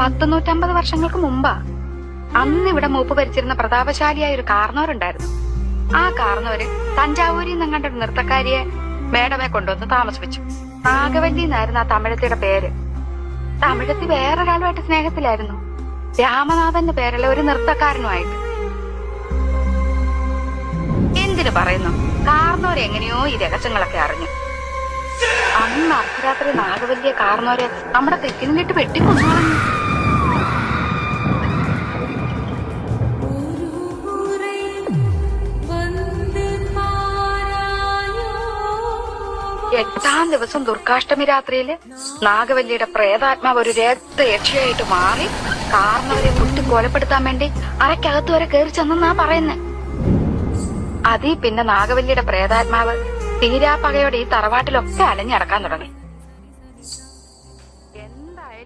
150 വർഷങ്ങൾക്ക് മുമ്പാ. അന്ന് ഇവിടെ മൂപ്പ് ഭരിച്ചിരുന്ന പ്രതാപശാലിയായ ഒരു കാർന്നവരുണ്ടായിരുന്നു. ആ കാർന്നവര് തഞ്ചാവൂരിൽ നിന്ന് കണ്ട ഒരു നൃത്തക്കാരിയെ മേഡമെ കൊണ്ടുവന്ന് താമസിപ്പിച്ചു. നാഗവല്ലി എന്നായിരുന്നു ആ തമിഴത്തിയുടെ പേര്. തമിഴത്തി വേറൊരാളുമായിട്ട് സ്നേഹത്തിലായിരുന്നു, രാമനാഥന്റെ പേരുള്ള ഒരു നൃത്തക്കാരനുമായിട്ട്. എന്തിനു പറയുന്നു, കാർന്നവരെങ്ങനെയോ ഈ രഹസ്യങ്ങളൊക്കെ അറിഞ്ഞു. അന്ന് അർദ്ധരാത്രി നാഗവല്ലിയെ കാർന്നവരെ നമ്മുടെ തെക്കിനിട്ട് വെട്ടിക്കൊന്നു. എട്ടാം ദിവസം ദുർഗാഷ്ടമി രാത്രിയില് നാഗവല്ലിയുടെ പ്രേതാത്മാവ് ഒരു രക്തയക്ഷയായിട്ട് മാറി കാർന്നവരെ കുട്ടി കൊലപ്പെടുത്താൻ വേണ്ടി അരക്കകത്ത് വരെ കയറി ചെന്നാ പറയുന്നേ. അതീ പിന്നെ നാഗവല്ലിയുടെ പ്രേതാത്മാവ് തീരാപ്പകയോടെ ഈ തറവാട്ടിലൊക്കെ അലഞ്ഞടക്കാൻ തുടങ്ങി.